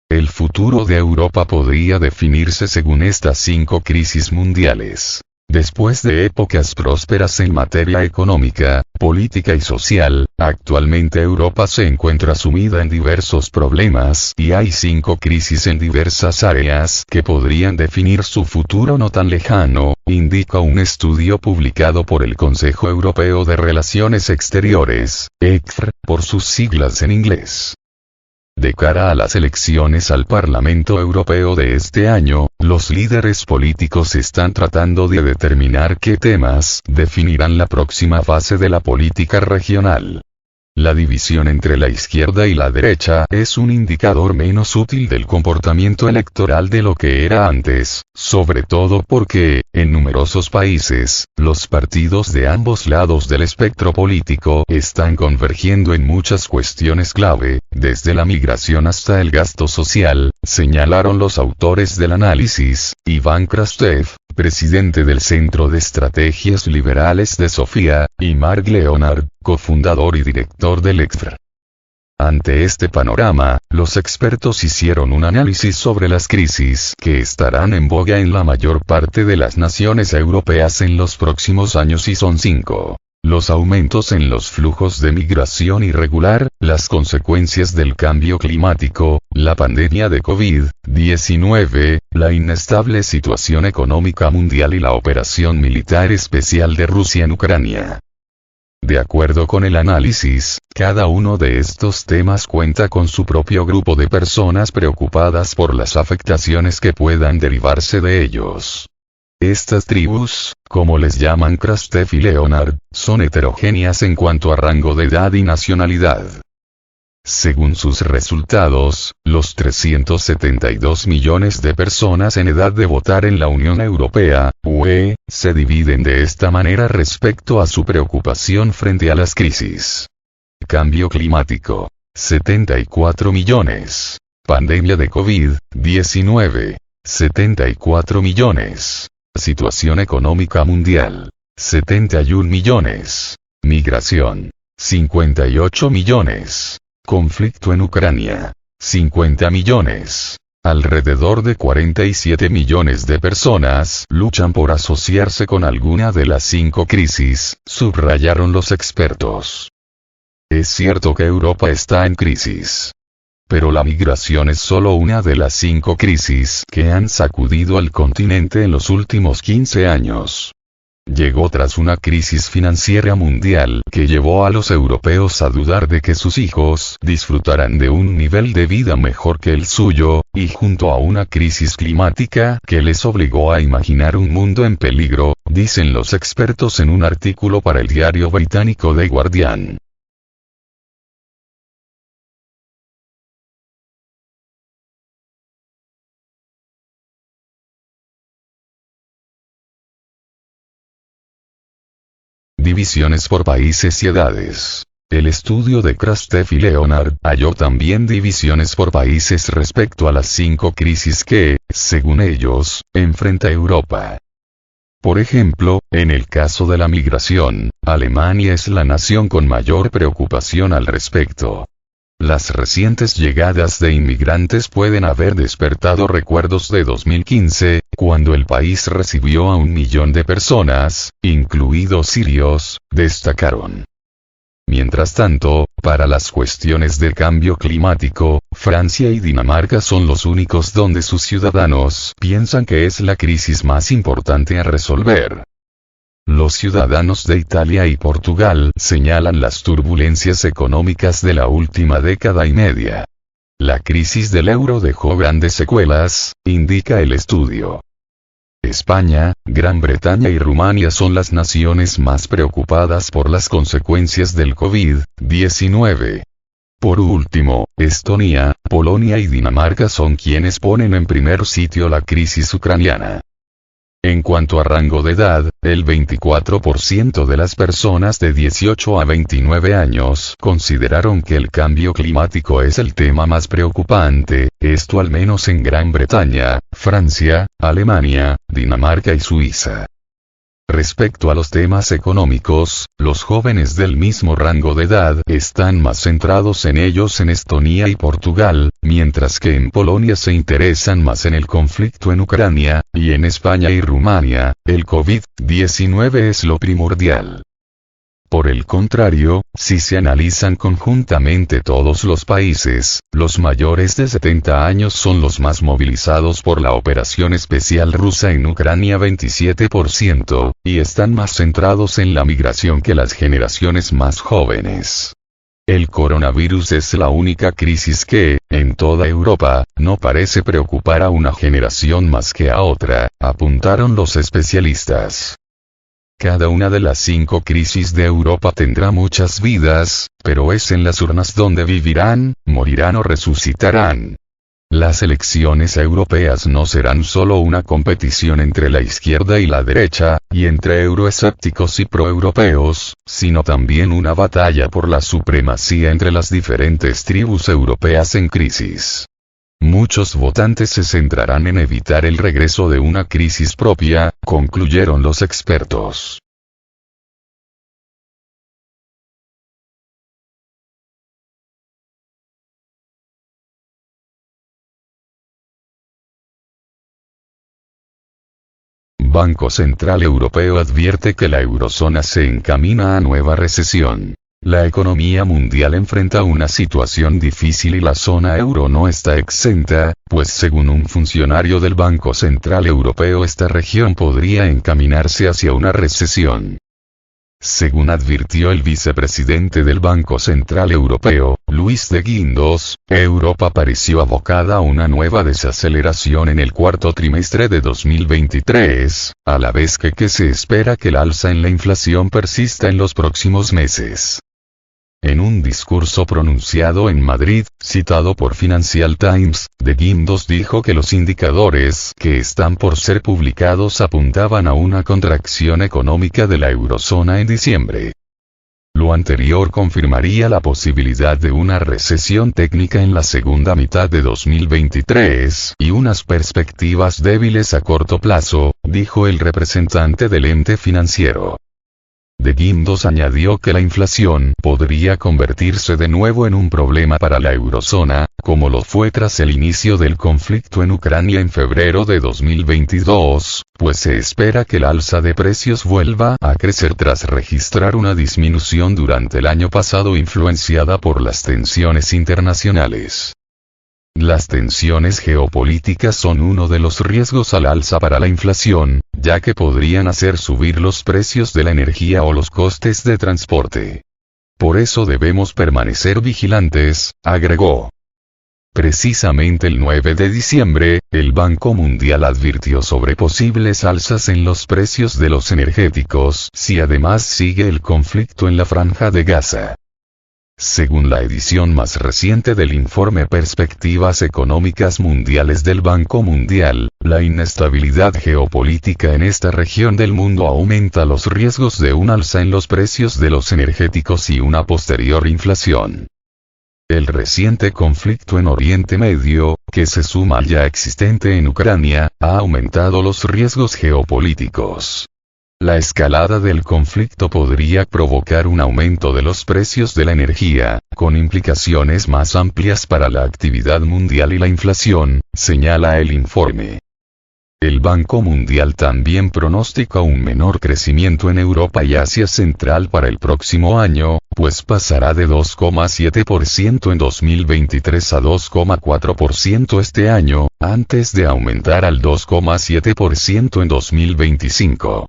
El futuro de Europa podría definirse según estas 5 crisis mundiales. Después de épocas prósperas en materia económica, política y social, actualmente Europa se encuentra sumida en diversos problemas y hay 5 crisis en diversas áreas que podrían definir su futuro no tan lejano, indica un estudio publicado por el Consejo Europeo de Relaciones Exteriores, ECR, por sus siglas en inglés. De cara a las elecciones al Parlamento Europeo de este año, los líderes políticos están tratando de determinar qué temas definirán la próxima fase de la política regional. La división entre la izquierda y la derecha es un indicador menos útil del comportamiento electoral de lo que era antes, sobre todo porque, en numerosos países, los partidos de ambos lados del espectro político están convergiendo en muchas cuestiones clave, desde la migración hasta el gasto social, señalaron los autores del análisis, Iván Krastev, presidente del Centro de Estrategias Liberales de Sofía, y Mark Leonard, cofundador y director del ECFR. Ante este panorama, los expertos hicieron un análisis sobre las crisis que estarán en boga en la mayor parte de las naciones europeas en los próximos años y son 5. Los aumentos en los flujos de migración irregular, las consecuencias del cambio climático, la pandemia de COVID-19, la inestable situación económica mundial y la operación militar especial de Rusia en Ucrania. De acuerdo con el análisis, cada uno de estos temas cuenta con su propio grupo de personas preocupadas por las afectaciones que puedan derivarse de ellos. Estas tribus, como les llaman Krastev y Leonard, son heterogéneas en cuanto a rango de edad y nacionalidad. Según sus resultados, los 372 millones de personas en edad de votar en la Unión Europea, UE, se dividen de esta manera respecto a su preocupación frente a las crisis. Cambio climático. 74 millones. Pandemia de COVID-19. 74 millones. Situación económica mundial. 71 millones. Migración. 58 millones. Conflicto en Ucrania. 50 millones. Alrededor de 47 millones de personas luchan por asociarse con alguna de las 5 crisis, subrayaron los expertos. Es cierto que Europa está en crisis. Pero la migración es solo una de las 5 crisis que han sacudido al continente en los últimos 15 años. Llegó tras una crisis financiera mundial que llevó a los europeos a dudar de que sus hijos disfrutarán de un nivel de vida mejor que el suyo, y junto a una crisis climática que les obligó a imaginar un mundo en peligro, dicen los expertos en un artículo para el diario británico The Guardian. Divisiones por países y edades. El estudio de Krastev y Leonard halló también divisiones por países respecto a las 5 crisis que, según ellos, enfrenta Europa. Por ejemplo, en el caso de la migración, Alemania es la nación con mayor preocupación al respecto. Las recientes llegadas de inmigrantes pueden haber despertado recuerdos de 2015, cuando el país recibió a 1 millón de personas, incluidos sirios, destacaron. Mientras tanto, para las cuestiones del cambio climático, Francia y Dinamarca son los únicos donde sus ciudadanos piensan que es la crisis más importante a resolver. Los ciudadanos de Italia y Portugal señalan las turbulencias económicas de la última década y media. La crisis del euro dejó grandes secuelas, indica el estudio. España, Gran Bretaña y Rumania son las naciones más preocupadas por las consecuencias del COVID-19. Por último, Estonia, Polonia y Dinamarca son quienes ponen en primer sitio la crisis ucraniana. En cuanto a rango de edad, el 24% de las personas de 18 a 29 años consideraron que el cambio climático es el tema más preocupante, esto al menos en Gran Bretaña, Francia, Alemania, Dinamarca y Suiza. Respecto a los temas económicos, los jóvenes del mismo rango de edad están más centrados en ellos en Estonia y Portugal, mientras que en Polonia se interesan más en el conflicto en Ucrania, y en España y Rumania, el COVID-19 es lo primordial. Por el contrario, si se analizan conjuntamente todos los países, los mayores de 70 años son los más movilizados por la operación especial rusa en Ucrania 27%, y están más centrados en la migración que las generaciones más jóvenes. El coronavirus es la única crisis que, en toda Europa, no parece preocupar a una generación más que a otra, apuntaron los especialistas. Cada una de las 5 crisis de Europa tendrá muchas vidas, pero es en las urnas donde vivirán, morirán o resucitarán. Las elecciones europeas no serán solo una competición entre la izquierda y la derecha, y entre euroescépticos y proeuropeos, sino también una batalla por la supremacía entre las diferentes tribus europeas en crisis. Muchos votantes se centrarán en evitar el regreso de una crisis propia, concluyeron los expertos. Banco Central Europeo advierte que la eurozona se encamina a nueva recesión. La economía mundial enfrenta una situación difícil y la zona euro no está exenta, pues según un funcionario del Banco Central Europeo esta región podría encaminarse hacia una recesión. Según advirtió el vicepresidente del Banco Central Europeo, Luis de Guindos, Europa pareció abocada a una nueva desaceleración en el cuarto trimestre de 2023, a la vez que se espera que el alza en la inflación persista en los próximos meses. En un discurso pronunciado en Madrid, citado por Financial Times, de Guindos dijo que los indicadores que están por ser publicados apuntaban a una contracción económica de la eurozona en diciembre. Lo anterior confirmaría la posibilidad de una recesión técnica en la segunda mitad de 2023 y unas perspectivas débiles a corto plazo, dijo el representante del ente financiero. De Guindos añadió que la inflación podría convertirse de nuevo en un problema para la eurozona, como lo fue tras el inicio del conflicto en Ucrania en febrero de 2022, pues se espera que el alza de precios vuelva a crecer tras registrar una disminución durante el año pasado influenciada por las tensiones internacionales. Las tensiones geopolíticas son uno de los riesgos al alza para la inflación, ya que podrían hacer subir los precios de la energía o los costes de transporte. Por eso debemos permanecer vigilantes, agregó. Precisamente el 9 de diciembre, el Banco Mundial advirtió sobre posibles alzas en los precios de los energéticos si además sigue el conflicto en la Franja de Gaza. Según la edición más reciente del informe Perspectivas Económicas Mundiales del Banco Mundial, la inestabilidad geopolítica en esta región del mundo aumenta los riesgos de un alza en los precios de los energéticos y una posterior inflación. El reciente conflicto en Oriente Medio, que se suma al ya existente en Ucrania, ha aumentado los riesgos geopolíticos. La escalada del conflicto podría provocar un aumento de los precios de la energía, con implicaciones más amplias para la actividad mundial y la inflación, señala el informe. El Banco Mundial también pronostica un menor crecimiento en Europa y Asia Central para el próximo año, pues pasará de 2,7% en 2023 a 2,4% este año, antes de aumentar al 2,7% en 2025.